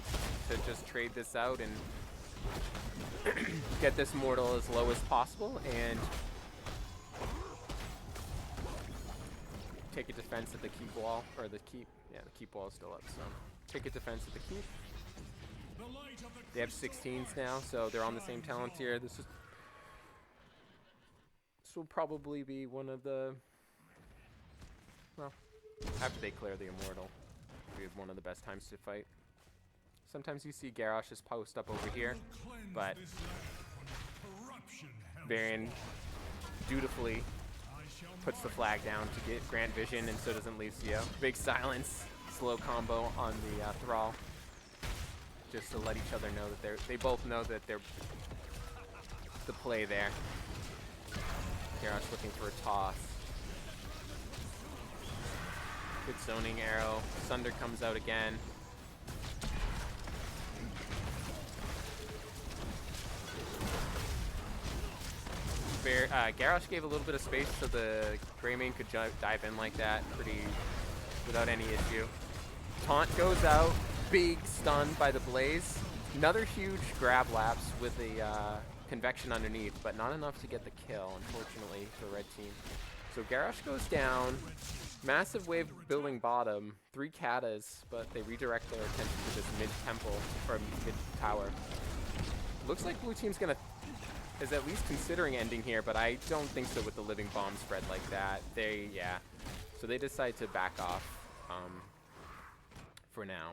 to just trade this out and get this mortal as low as possible and take a defense at the keep wall, or the keep, yeah, the keep wall is still up, so take a defense at the keep. They have 16s now, so they're on the same talent tier. This will probably be one of the, well, after they clear the immortal, we have one of the best times to fight. Sometimes you see Garrosh just post up over here, but Varian dutifully puts the flag down to get grant vision, and so doesn't Lucio. Big silence, slow combo on the Thrall, just to let each other know that they both know that they're the play there. Garrosh looking for a toss. Good zoning arrow. Sunder comes out again. Garrosh gave a little bit of space so the Greymane could dive in like that without any issue. Taunt goes out. Big stun by the Blaze. Another huge grab lapse with a convection underneath, but not enough to get the kill, unfortunately, for red team. So Garrosh goes down. Massive wave building bottom. 3 katas, but they redirect their attention to this mid-temple, or mid-tower. Looks like blue team's is at least considering ending here, but I don't think so with the living bomb spread like that. Yeah. So they decide to back off for now.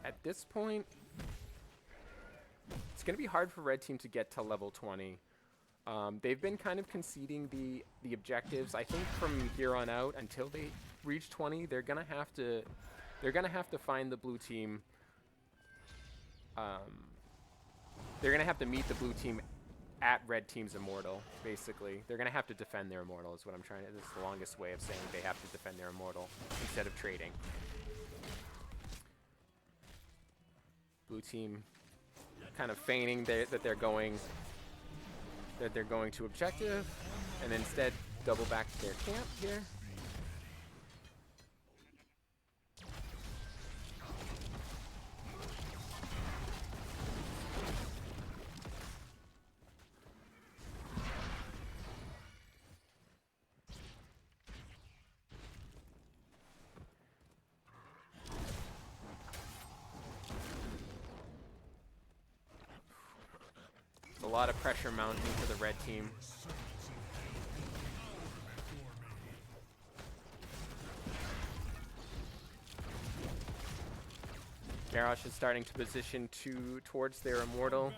At this point, it's going to be hard for red team to get to level 20. They've been kind of conceding the objectives. I think from here on out, until they reach 20, they're gonna have to find the blue team. They're gonna have to meet the blue team at red team's immortal. Basically, they're gonna have to defend their immortal. Is what I'm trying to. This is the longest way of saying they have to defend their immortal instead of trading. Blue team kind of feigning that they're going to objective, and instead double back to their camp here. A lot of pressure mounting for the red team. Garrosh is starting to position towards their immortal.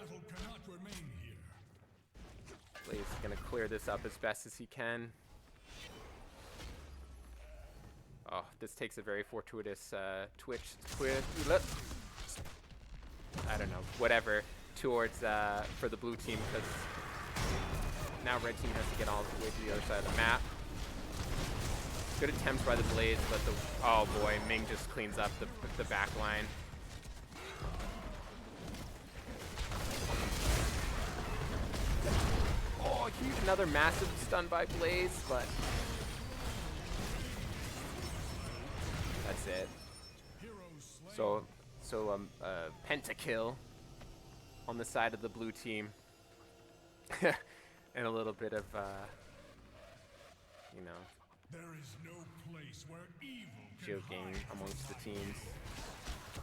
Blaze is going to clear this up as best as he can. Oh, this takes a very fortuitous twitch. I don't know, whatever. Towards for the blue team, because now red team has to get all the way to the other side of the map. Good attempt by the Blaze, but oh boy, Ming just cleans up the back line. Oh, huge! Another massive stun by Blaze, but that's it. So pentakill on the side of the blue team. And a little bit of, you know,
There is no place where evil can
joking
hide
amongst the
from
teams.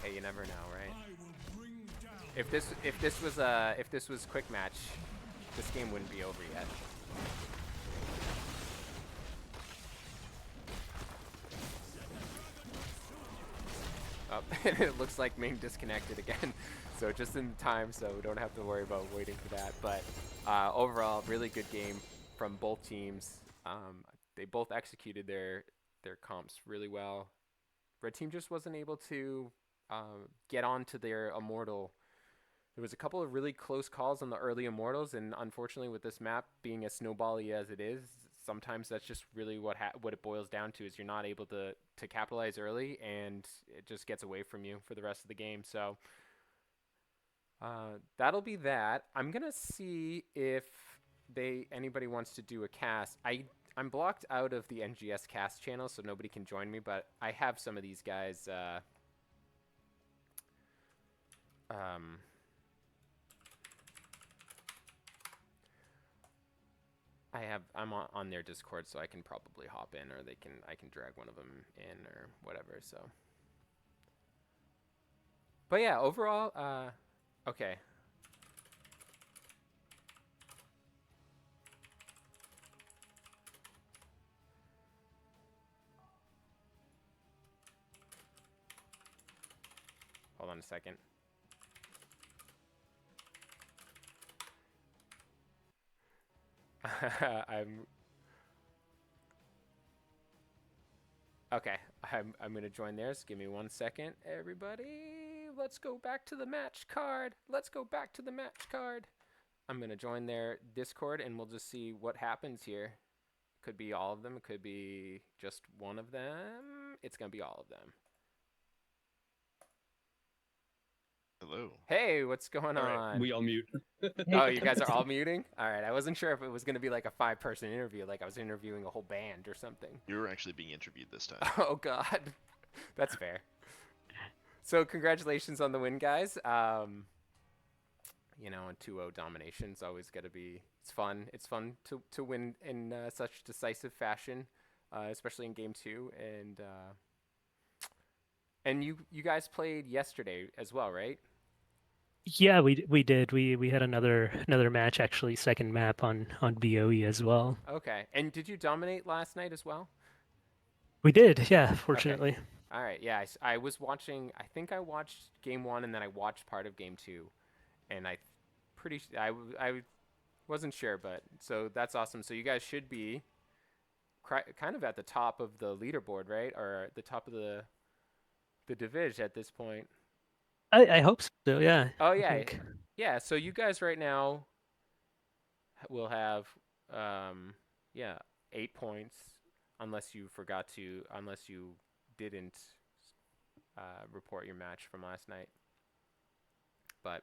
Hey, you never know, right?
I will bring down
If this was quick match, this game wouldn't be over yet. Oh, and it looks like Ming disconnected again. So just in time, so we don't have to worry about waiting for that. But overall, really good game from both teams. They both executed their comps really well. Red team just wasn't able to get onto their immortal. There was a couple of really close calls on the early immortals, and unfortunately, with this map being as snowbally as it is, sometimes that's just really what it boils down to. Is you're not able to capitalize early, and it just gets away from you for the rest of the game. So. That'll be that. I'm gonna see if anybody wants to do a cast. I'm blocked out of the NGS cast channel, so nobody can join me, but I have some of these guys I'm on their Discord, so I can probably hop in, or I can drag one of them in or whatever. So, but yeah, overall, okay. Hold on a second. I'm gonna join theirs. Give me 1 second, everybody. Let's go back to the match card. I'm gonna join their Discord and we'll just see what happens here. Could be all of them. It could be just one of them. It's gonna be all of them.
Hello.
Hey, what's going
All right,
on?
we all mute.
Oh, you guys are all muting? All right. I wasn't sure if it was gonna be like a 5-person interview, like I was interviewing a whole band or something.
You were actually being interviewed this time.
Oh God, that's fair. So congratulations on the win, guys. You know, and 2-0 domination's always got to be. It's fun. It's fun to win in such decisive fashion, especially in game 2. And you guys played yesterday as well, right?
Yeah, we did. We had another match, actually, second map on BOE as well.
Okay. And did you dominate last night as well?
We did, yeah, fortunately.
All right. Yeah, I was watching. I think I watched game 1 and then I watched part of game 2, and I wasn't sure, but so that's awesome. So you guys should be kind of at the top of the leaderboard, right? Or at the top of the division at this point.
I hope so, yeah.
Oh
I
yeah,
think.
yeah. So you guys right now will have, yeah, 8 points, unless you didn't report your match from last night. But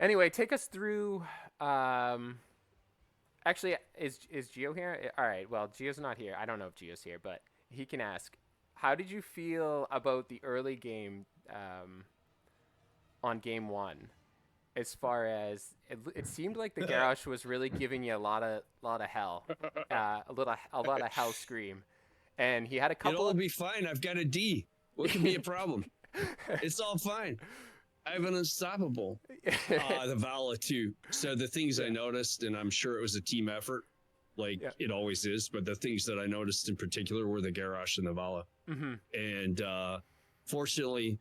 anyway, take us through. Actually, is Gio here? All right. Well, Gio's not here. I don't know if Gio's here, but he can ask. How did you feel about the early game on game 1? As far as it seemed like the Garrosh was really giving you a lot of hell, a lot of hell scream, and he had a couple.
It'll all be fine. I've got a D. What can be a problem? It's all fine. I have an unstoppable. The Vala too. So the things I noticed, and I'm sure it was a team effort, like it always is, but the things that I noticed in particular were the Garrosh and the Vala.
Mm-hmm.
And fortunately,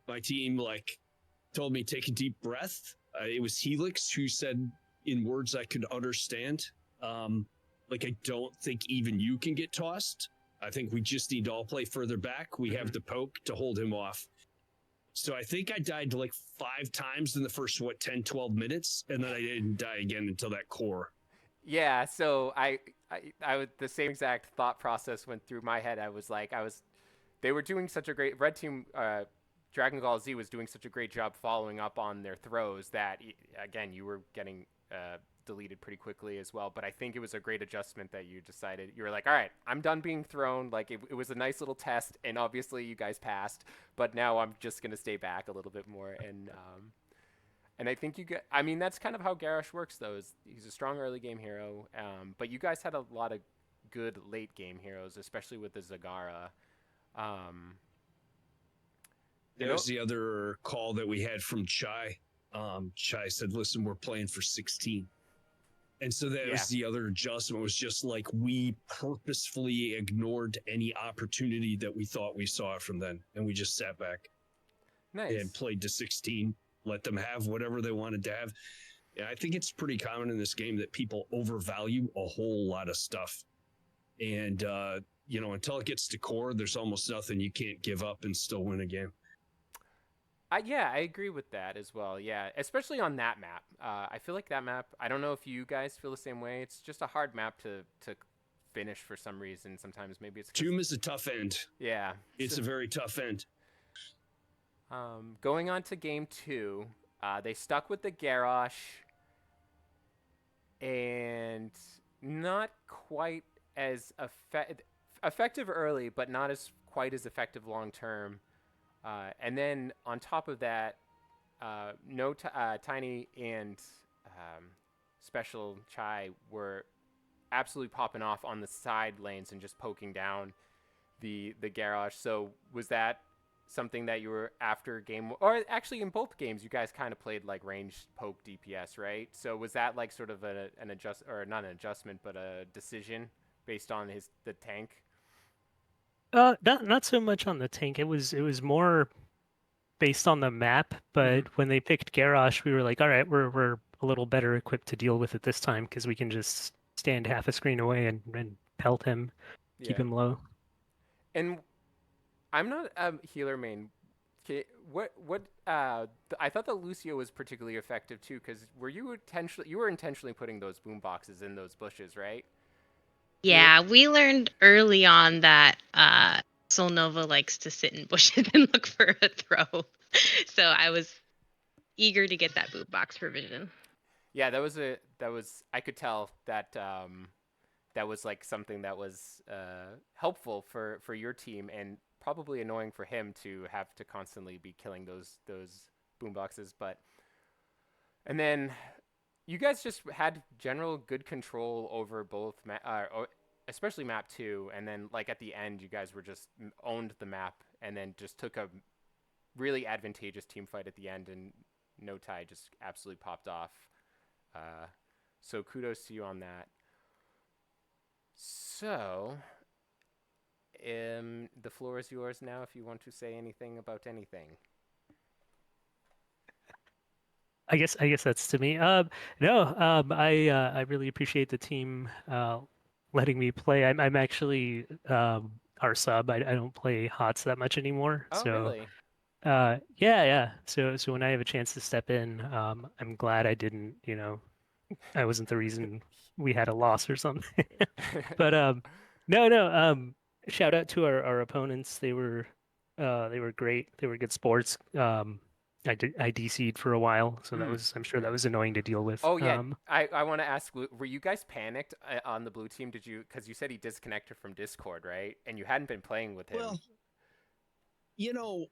my team told me take a deep breath. It was Helix who said in words I could understand, I don't think even you can get tossed. I think we just need to all play further back. We have the poke to hold him off. So I think I died 5 times in the first 10, 12 minutes, and then I didn't die again until that core.
Yeah, so I would, the same exact thought process went through my head. They were doing such a great red team. Dragon Gall Z was doing such a great job following up on their throws that, again, you were getting deleted pretty quickly as well. But I think it was a great adjustment that you decided. You were like, all right, I'm done being thrown. It was a nice little test, and obviously you guys passed. But now I'm just going to stay back a little bit more. And I think that's kind of how Garrosh works, though. He's a strong early game hero. But you guys had a lot of good late game heroes, especially with the Zagara.
There's the other call that we had from Chai. Chai said, listen, we're playing for 16. And so that was the other adjustment, was just we purposefully ignored any opportunity that we thought we saw from them. And we just sat back and played to 16, let them have whatever they wanted to have. Yeah, I think it's pretty common in this game that people overvalue a whole lot of stuff. And, until it gets to core, there's almost nothing you can't give up and still win a game.
I agree with that as well. Yeah, especially on that map. I feel like that map, I don't know if you guys feel the same way. It's just a hard map to finish for some reason. Sometimes maybe it's...
Tomb is a tough end.
Yeah.
It's a very tough end.
Going on to game 2, they stuck with the Garrosh, and not quite as effective early, but not as quite as effective long term. And then on top of that, Tiny and Special Chai were absolutely popping off on the side lanes and just poking down the Garrosh. So was that something that you were after game, or actually in both games you guys kind of played ranged poke DPS, right? So was that sort of an adjust, or not an adjustment, but a decision based on the tank?
Not so much on the tank. It was more based on the map. But when they picked Garrosh, we were like, all right, we're a little better equipped to deal with it this time, because we can just stand half a screen away and pelt him, keep him low.
And I'm not a healer main. Okay, what I thought that Lucio was particularly effective too, because you were intentionally putting those boom boxes in those bushes, right? You were
Yeah, we learned early on that Solnova likes to sit in bushes and look for a throw. So I was eager to get that boot box provision.
Yeah, that was I could tell that that was like something that was helpful for your team and probably annoying for him to have to constantly be killing those boom boxes, but and then you guys just had general good control over especially map 2, and then like at the end you guys were just owned the map and then just took a really advantageous team fight at the end, and No Tie just absolutely popped off. So kudos to you on that. So the floor is yours now if you want to say anything about anything.
I guess that's to me. No, I really appreciate the team letting me play. I'm actually our sub. I don't play HOTS that much anymore.
Oh,
So
really?
yeah, yeah. So when I have a chance to step in, I'm glad I didn't, I wasn't the reason we had a loss or something. But no, no. Shout out to our opponents. They were great. They were good sports. I DC'd for a while, so
Hmm.
I'm sure that was annoying to deal with.
Oh yeah, I want to ask, were you guys panicked on the blue team? Did you, because you said he disconnected from Discord, right? And you hadn't been playing with him.
Well, you know,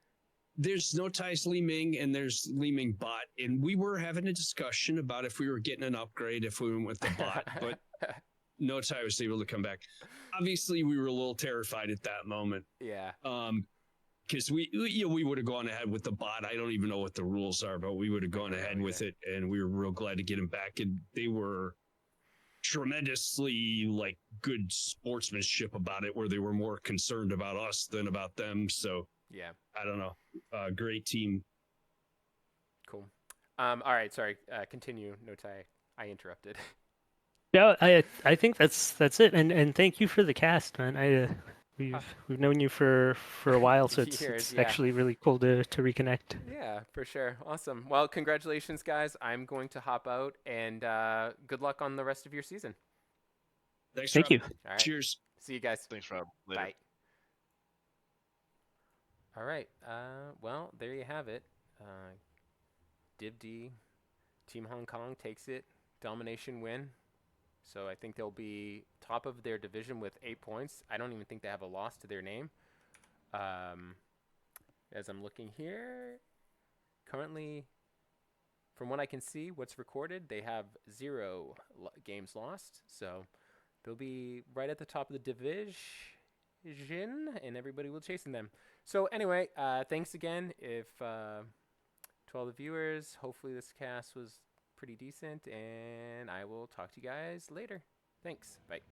there's No Ties Li Ming and there's Li Ming bot, and we were having a discussion about if we were getting an upgrade if we went with the bot, but No Tie was able to come back. Obviously, we were a little terrified at that moment.
Yeah.
Because we would have gone ahead with the bot. I don't even know what the rules are, but we would have gone ahead with it, and we were real glad to get him back. And they were tremendously like good sportsmanship about it, where they were more concerned about us than about them. So
Yeah.
I don't know. Great team.
Cool. All right. Sorry. Continue, No Tie. I interrupted.
No, I think that's it. And thank you for the cast, man. We've known you for a while, so
Years.
it's
Yeah.
actually really cool to reconnect.
Yeah, for sure. Awesome. Well, congratulations, guys. I'm going to hop out, and good luck on the rest of your season.
Thanks,
Thank
Rob.
you.
All right.
Cheers.
See you guys.
Thanks, Rob. Later.
Bye. All right. Well, there you have it. Div D, Team Hong Kong takes it. Domination win. So I think they'll be top of their division with 8 points. I don't even think they have a loss to their name. As I'm looking here, currently, from what I can see, what's recorded, they have 0 games lost. So they'll be right at the top of the division, and everybody will chasing them. So anyway, thanks again. If to all the viewers, hopefully this cast was pretty decent, and I will talk to you guys later. Thanks. Bye.